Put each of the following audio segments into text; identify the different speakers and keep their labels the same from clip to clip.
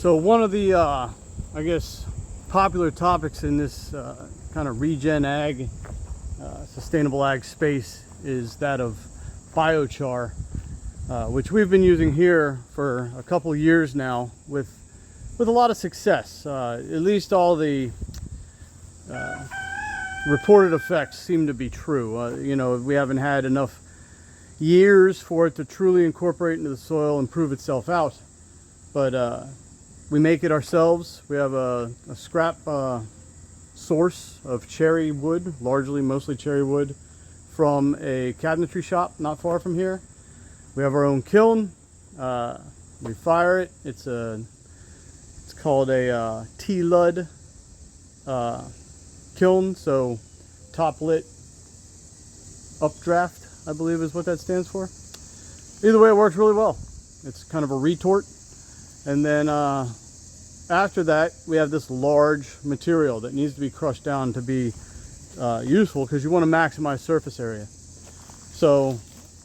Speaker 1: So one of the, I guess, popular topics in this kind of regen ag, sustainable ag space is that of biochar, which we've been using here for a couple years now with a lot of success. At least all the reported effects seem to be true. You know, we haven't had enough years for it to truly incorporate into the soil and prove itself out, but we make it ourselves. We have a scrap source of cherry wood, mostly cherry wood, from a cabinetry shop not far from here. We have our own kiln. We fire it. It's called a T-Lud kiln, so top lit updraft, I believe is what that stands for. Either way, it works really well. It's kind of a retort. And then after that, we have this large material that needs to be crushed down to be useful, because you want to maximize surface area. So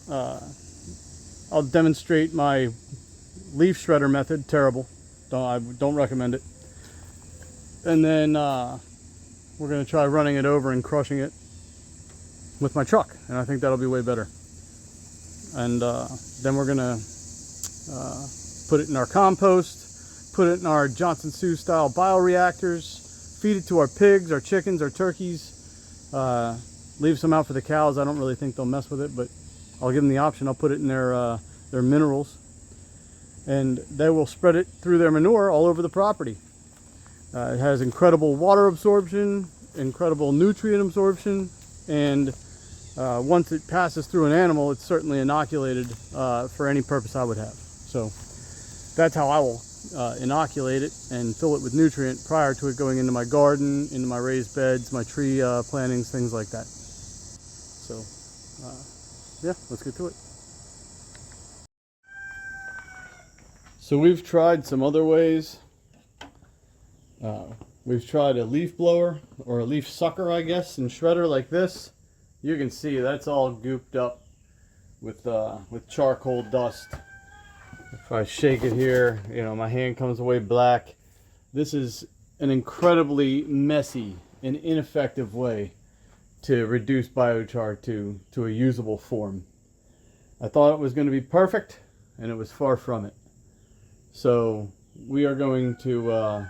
Speaker 1: I'll demonstrate my leaf shredder method. Terrible. I don't recommend it. And then we're going to try running it over and crushing it with my truck, and I think that'll be way better. And then we're going to put it in our compost, put it in our Johnson Sioux style bioreactors, feed it to our pigs, our chickens, our turkeys, leave some out for the cows. I don't really think they'll mess with it, but I'll give them the option. I'll put it in their minerals, and they will spread it through their manure all over the property. It has incredible water absorption, incredible nutrient absorption, and once it passes through an animal, it's certainly inoculated for any purpose I would have. So that's how I will inoculate it and fill it with nutrient prior to it going into my garden, into my raised beds, my tree plantings, things like that. So yeah, let's get to it. So we've tried some other ways. We've tried a leaf blower, or a leaf sucker, I guess, and shredder like this. You can see that's all gooped up with charcoal dust. If I shake it here, you know, my hand comes away black. This is an incredibly messy and ineffective way to reduce biochar to a usable form. I thought it was going to be perfect, and it was far from it. So we are going to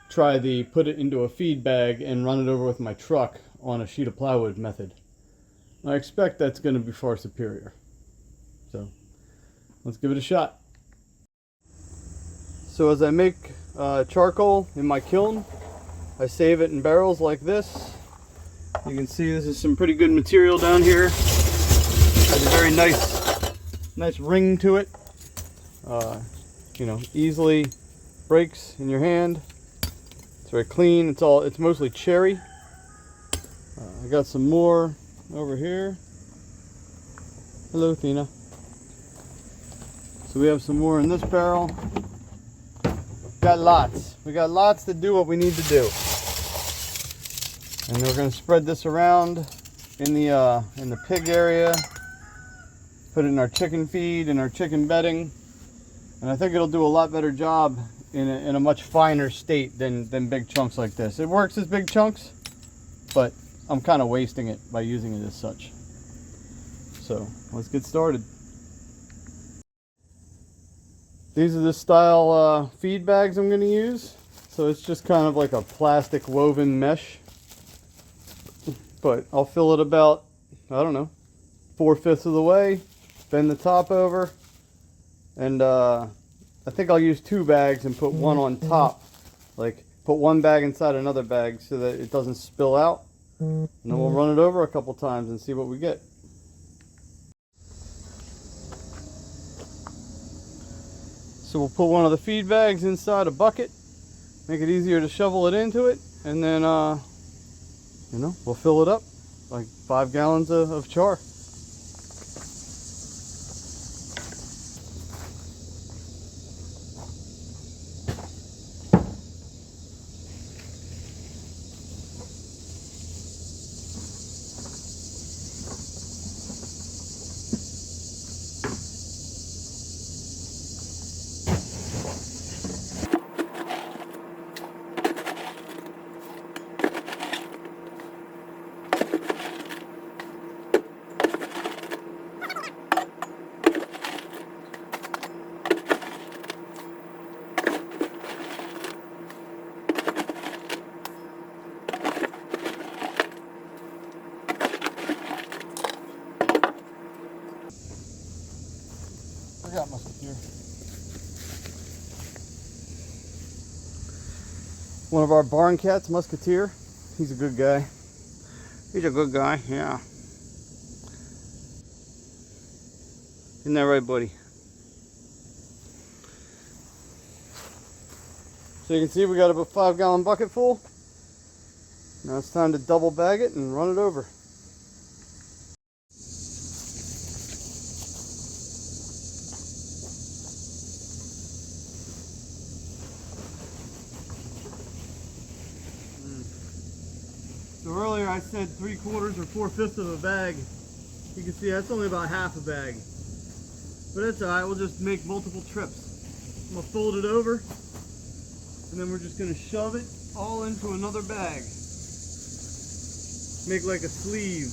Speaker 1: try the put it into a feed bag and run it over with my truck on a sheet of plywood method. I expect that's going to be far superior. So let's give it a shot. So as I make charcoal in my kiln, I save it in barrels like this. You can see this is some pretty good material down here. Has a very nice ring to it. You know, easily breaks in your hand. It's very clean. It's mostly cherry. I got some more over here. Hello, Thina. So we have some more in this barrel. Got lots. We got lots to do what we need to do. And we're going to spread this around in the pig area. Put it in our chicken feed and our chicken bedding. And I think it'll do a lot better job in a much finer state than big chunks like this. It works as big chunks, but I'm kind of wasting it by using it as such. So let's get started. These are the style feed bags I'm going to use. So it's just kind of like a plastic woven mesh, but I'll fill it about, I don't know, 4/5 of the way, bend the top over, and I think I'll use 2 bags and put one on top, like put one bag inside another bag so that it doesn't spill out, and then we'll run it over a couple times and see what we get. So we'll put one of the feed bags inside a bucket, make it easier to shovel it into it, and then you know, we'll fill it up like 5 gallons of char. One of our barn cats, Musketeer. He's a good guy. He's a good guy, yeah. Isn't that right, buddy? So you can see we got about 5-gallon bucket full. Now it's time to double bag it and run it over. So earlier I said 3/4 or 4/5 of a bag. You can see that's only about half a bag. But that's alright, we'll just make multiple trips. I'm going to fold it over, and then we're just going to shove it all into another bag. Make like a sleeve.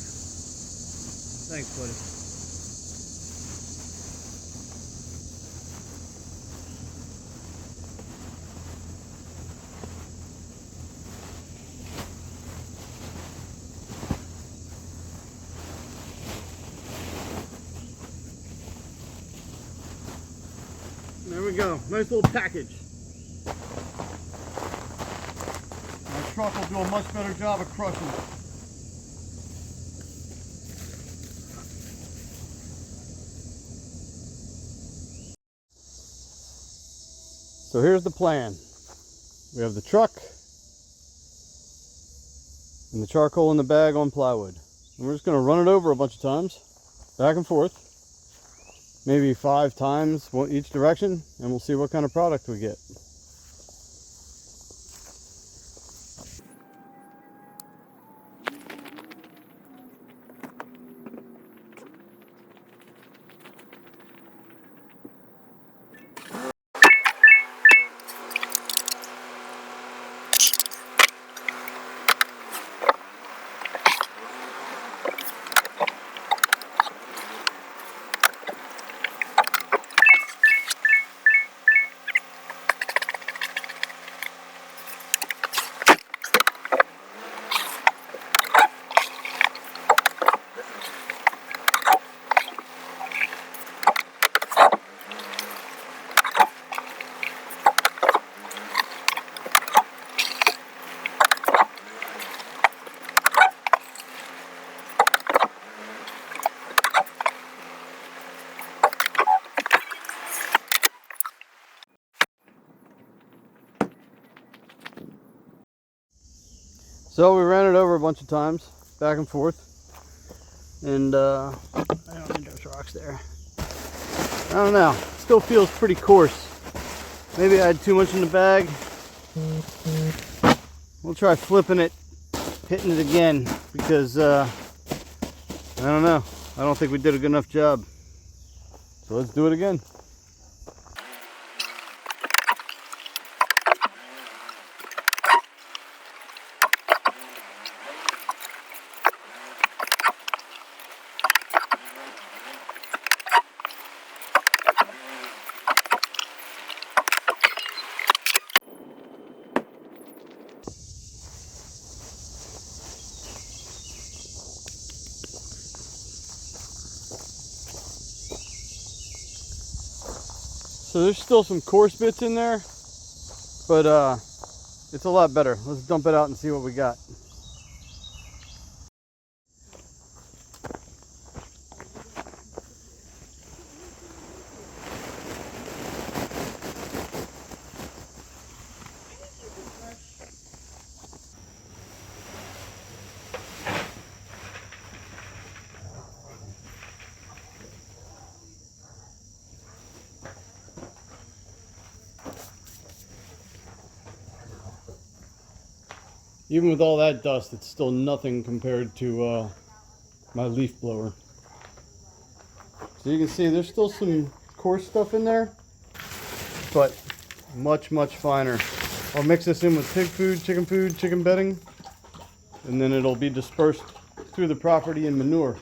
Speaker 1: Thanks, buddy. There we go. Nice little package. My truck will do a much better job of crushing it. So here's the plan. We have the truck and the charcoal in the bag on plywood. And we're just going to run it over a bunch of times, back and forth. Maybe 5 times each direction, and we'll see what kind of product we get. So we ran it over a bunch of times, back and forth, and I don't need those rocks there. I don't know, still feels pretty coarse. Maybe I had too much in the bag. We'll try flipping it, hitting it again, because I don't know. I don't think we did a good enough job. So let's do it again. So there's still some coarse bits in there, but it's a lot better. Let's dump it out and see what we got. Even with all that dust, it's still nothing compared to my leaf blower. So you can see there's still some coarse stuff in there, but much, much finer. I'll mix this in with pig food, chicken bedding, and then it'll be dispersed through the property in manure.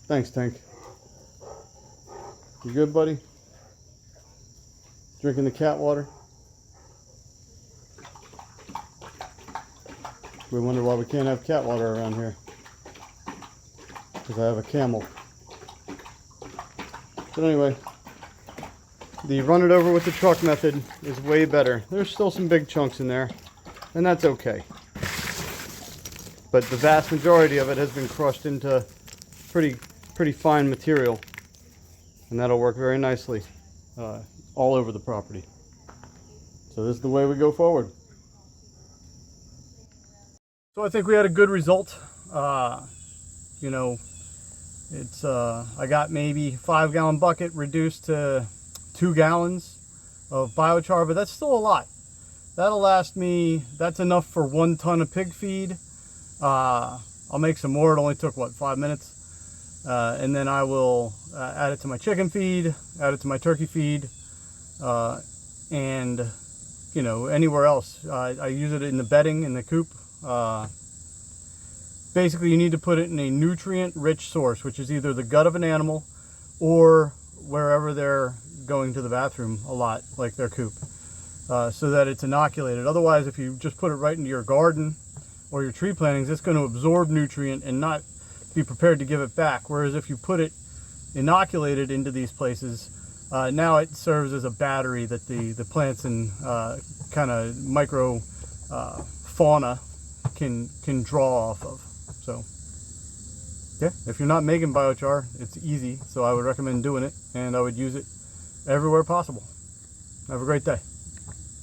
Speaker 1: Thanks, Tank. You good, buddy? Drinking the cat water? We wonder why we can't have cat water around here. Because I have a camel. But anyway, the run it over with the truck method is way better. There's still some big chunks in there, and that's okay. But the vast majority of it has been crushed into pretty fine material, and that'll work very nicely all over the property. So this is the way we go forward. So I think we had a good result. You know, it's I got maybe 5-gallon bucket reduced to 2 gallons of biochar, but that's still a lot. That'll last me, that's enough for 1 ton of pig feed. I'll make some more. It only took, what, 5 minutes? And then I will add it to my chicken feed, add it to my turkey feed, and, you know, anywhere else. I use it in the bedding, in the coop. Basically, you need to put it in a nutrient-rich source, which is either the gut of an animal or wherever they're going to the bathroom a lot, like their coop, so that it's inoculated. Otherwise, if you just put it right into your garden or your tree plantings, it's going to absorb nutrient and not be prepared to give it back. Whereas if you put it inoculated into these places, now it serves as a battery that the plants and kind of micro fauna can draw off of. So yeah, if you're not making biochar, it's easy, so I would recommend doing it, and I would use it everywhere possible. Have a great day.